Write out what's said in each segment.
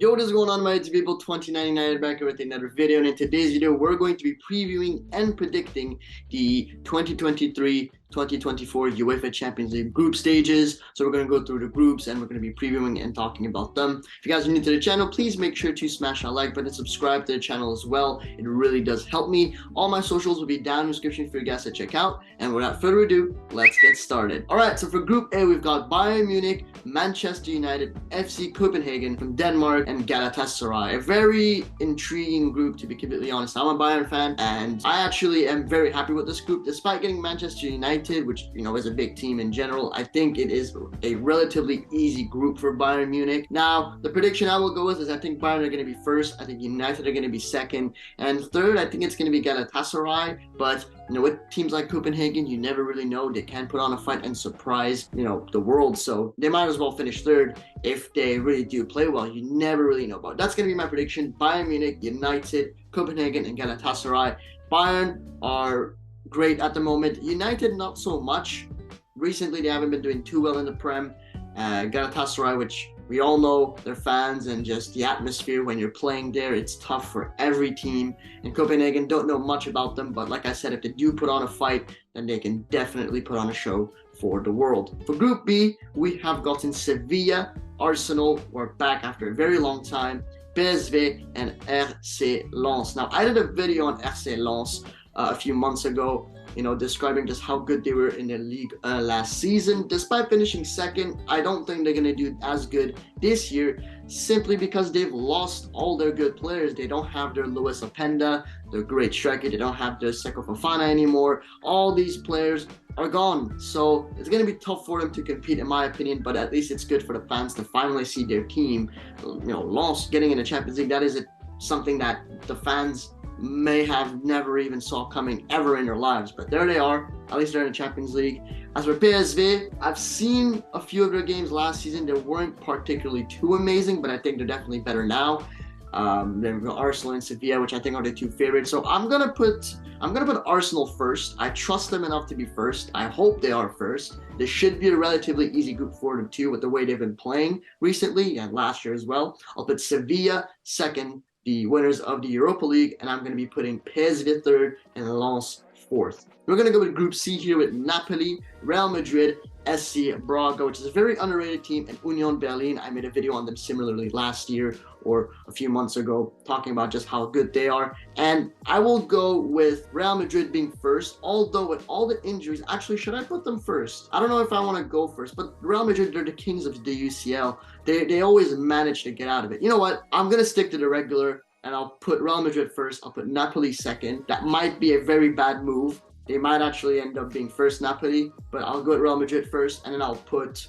Yo, what is going on, my YouTube people? 2099 back here with another video, and in today's video we're going to be previewing and predicting the 2023-2024 UEFA Champions League group stages. So we're going to go through the groups and we're going to be previewing and talking about them. If you guys are new to the channel, please make sure to smash that like button, subscribe to the channel as well. It really does help me. All my socials will be down in the description for you guys to check out, and without further ado, let's get started. Alright, so for Group A we've got Bayern Munich, Manchester United, FC Copenhagen from Denmark, and Galatasaray. A very intriguing group, to be completely honest. I'm a Bayern fan, and I actually am very happy with this group. Despite getting Manchester United, which, you know, is a big team in general, I think it is a relatively easy group for Bayern Munich. Now, the prediction I will go with is I think Bayern are going to be first, I think United are going to be second, and third, I think it's going to be Galatasaray. But, you know, with teams like Copenhagen, you never really know. They can put on a fight and surprise, you know, the world, so they might as well finish third if they really do play well. You never really know about. That's going to be my prediction. Bayern Munich, United, Copenhagen, and Galatasaray. Bayern are great at the moment. United, not so much. Recently, they haven't been doing too well in the Prem. Galatasaray, which we all know, their fans and just the atmosphere when you're playing there, it's tough for every team. And Copenhagen, don't know much about them, but like I said, if they do put on a fight, then they can definitely put on a show for the world. For Group B, we have gotten Sevilla, Arsenal, we're back after a very long time, PSV, and RC Lens. Now, I did a video on RC Lens a few months ago, you know, describing just how good they were in the league last season. Despite finishing second, I don't think they're going to do as good this year, simply because they've lost all their good players. They don't have their Luis Openda, their great striker. They don't have their Seko Fofana anymore. All these players are gone, so it's going to be tough for them to compete, in my opinion. But at least it's good for the fans to finally see their team, you know, lost, getting in the Champions League. That is something that the fans may have never even saw coming ever in their lives, but there they are. At least they're in the Champions League. As for PSV, I've seen a few of their games last season. They weren't particularly too amazing, but I think they're definitely better now. Then we've got Arsenal and Sevilla, which I think are the two favorites. So I'm gonna put Arsenal first. I trust them enough to be first. I hope they are first. This should be a relatively easy group for them too, with the way they've been playing recently and last year as well. I'll put Sevilla second, the winners of the Europa League, and I'm going to be putting PSV third and Lens fourth. We're going to go with Group C here with Napoli, Real Madrid, SC Braga, which is a very underrated team, and Union Berlin. I made a video on them similarly last year or a few months ago, talking about just how good they are. And I will go with Real Madrid being first, although with all the injuries, actually, should I put them first? I don't know if I want to go first, but Real Madrid, they're the kings of the UCL. They always manage to get out of it. You know what? I'm going to stick to the regular, and I'll put Real Madrid first. I'll put Napoli second. That might be a very bad move. They might actually end up being first, Napoli, but I'll go with Real Madrid first, and then I'll put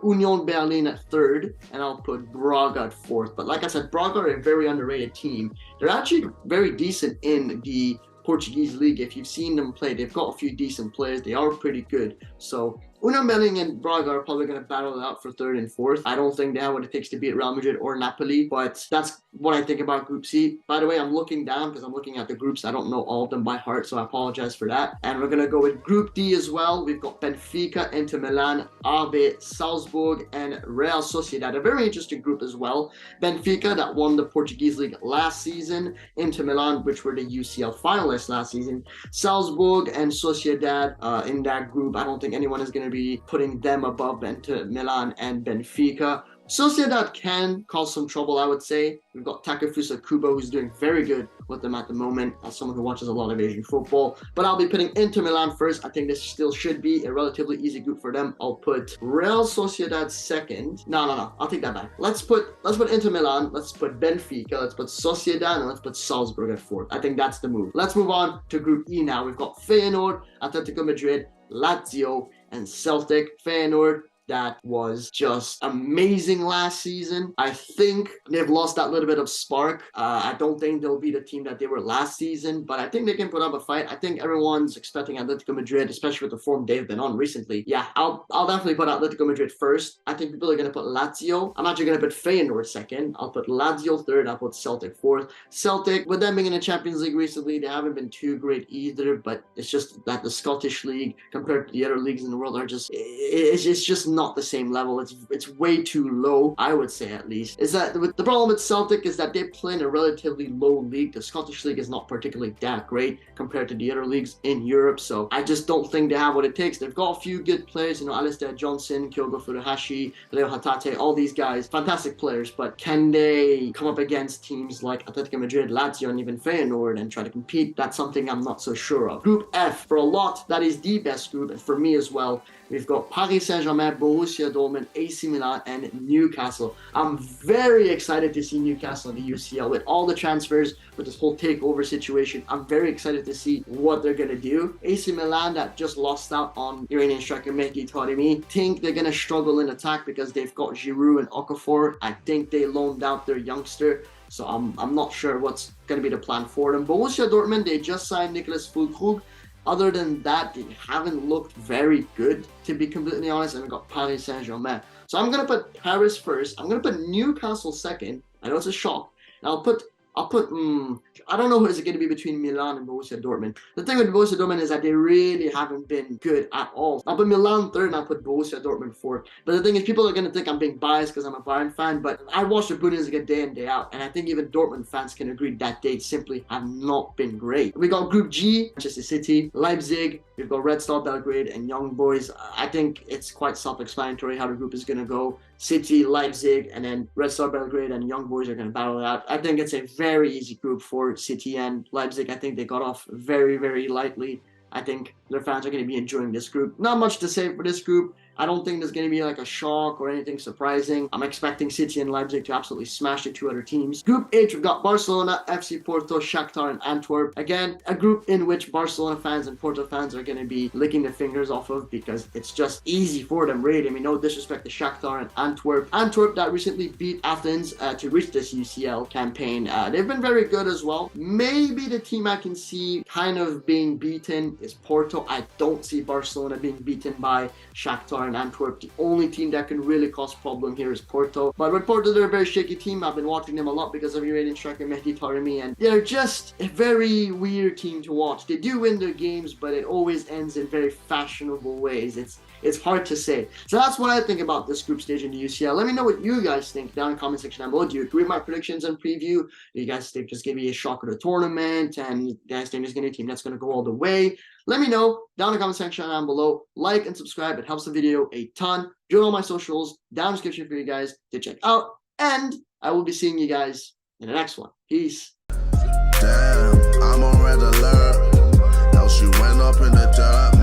Union Berlin at third, and I'll put Braga at fourth. But like I said, Braga are a very underrated team. They're actually very decent in the Portuguese league. If you've seen them play, they've got a few decent players. They are pretty good. So Union Berlin and Braga are probably going to battle it out for third and fourth. I don't think they have what it takes to beat Real Madrid or Napoli, but that's what I think about Group C. By the way, I'm looking down because I'm looking at the groups. I don't know all of them by heart, so I apologize for that. And we're going to go with Group D as well. We've got Benfica, Inter Milan, RB Salzburg, and Real Sociedad. A very interesting group as well. Benfica, that won the Portuguese league last season. Inter Milan, which were the UCL finalists last season. Salzburg and Sociedad in that group. I don't think anyone is going to be putting them above Inter Milan and Benfica. Sociedad can cause some trouble, I would say. We've got Takefusa Kubo, who's doing very good with them at the moment, as someone who watches a lot of Asian football. But I'll be putting Inter Milan first. I think this still should be a relatively easy group for them. I'll put Real Sociedad second. No. I'll take that back. Let's put Inter Milan. Let's put Benfica. Let's put Sociedad, and let's put Salzburg at fourth. I think that's the move. Let's move on to Group E now. We've got Feyenoord, Atletico Madrid, Lazio, and Celtic. Feyenoord, that was just amazing last season. I think they've lost that little bit of spark. I don't think they'll be the team that they were last season, but I think they can put up a fight. I think everyone's expecting Atletico Madrid, especially with the form they've been on recently. Yeah, I'll definitely put Atletico Madrid first. I think people are going to put Lazio. I'm actually going to put Feyenoord second. I'll put Lazio third. I'll put Celtic fourth. Celtic, with them being in the Champions League recently, they haven't been too great either, but it's just that the Scottish League, compared to the other leagues in the world, are just, it's just not the same level. It's way too low, I would say at least. Is that the problem with Celtic is that they play in a relatively low league. The Scottish League is not particularly that great compared to the other leagues in Europe. So I just don't think they have what it takes. They've got a few good players, you know, Alistair Johnson, Kyogo Furuhashi, Leo Hatate, all these guys, fantastic players. But can they come up against teams like Atletico Madrid, Lazio, and even Feyenoord and try to compete? That's something I'm not so sure of. Group F, for a lot, that is the best group, and for me as well. We've got Paris Saint-Germain, Borussia Dortmund, AC Milan, and Newcastle. I'm very excited to see Newcastle in the UCL with all the transfers, with this whole takeover situation. I'm very excited to see what they're going to do. AC Milan, that just lost out on Iranian striker Mehdi Taremi, think they're going to struggle in attack because they've got Giroud and Okafor. I think they loaned out their youngster. So I'm not sure what's going to be the plan for them. Borussia Dortmund, they just signed Nicolas Füllkrug. Other than that, they haven't looked very good, to be completely honest. And we got Paris Saint-Germain. So I'm going to put Paris first. I'm going to put Newcastle second. I know it's a shock. And I'll put, I don't know who is it going to be between Milan and Borussia Dortmund. The thing with Borussia Dortmund is that they really haven't been good at all. I'll put Milan third and I'll put Borussia Dortmund fourth. But the thing is, people are going to think I'm being biased because I'm a Bayern fan, but I watch the Bundesliga day in, day out. And I think even Dortmund fans can agree that they simply have not been great. We got Group G, Manchester City, Leipzig, we've got Red Star Belgrade and Young Boys. I think it's quite self-explanatory how the group is going to go. City, Leipzig, and then Red Star Belgrade and Young Boys are going to battle it out. I think it's a very easy group for City and Leipzig. I think they got off very, very lightly. I think their fans are going to be enjoying this group. Not much to say for this group. I don't think there's going to be like a shock or anything surprising. I'm expecting City and Leipzig to absolutely smash the two other teams. Group H, we've got Barcelona, FC Porto, Shakhtar, and Antwerp. Again, a group in which Barcelona fans and Porto fans are going to be licking their fingers off of because it's just easy for them, really. I mean, no disrespect to Shakhtar and Antwerp. Antwerp that recently beat Athens to reach this UCL campaign. They've been very good as well. Maybe the team I can see kind of being beaten is Porto. I don't see Barcelona being beaten by Shakhtar and Antwerp. The only team that can really cause problem here is Porto. But with Porto, they're a very shaky team. I've been watching them a lot because of Iranian striker Mehdi Taremi, and they're just a very weird team to watch. They do win their games, but it always ends in very fashionable ways. It's hard to say. So that's what I think about this group stage in the UCL. Let me know what you guys think down in the comment section down below. Do you agree with my predictions and preview? Do you guys think just give me a shock of the tournament? And you guys think there's going to be a team that's going to go all the way? Let me know down in the comment section down below. Like and subscribe. It helps the video a ton. Join all my socials down in the description for you guys to check out. And I will be seeing you guys in the next one. Peace. Damn, I'm on red alert. Else you went up in the dirt.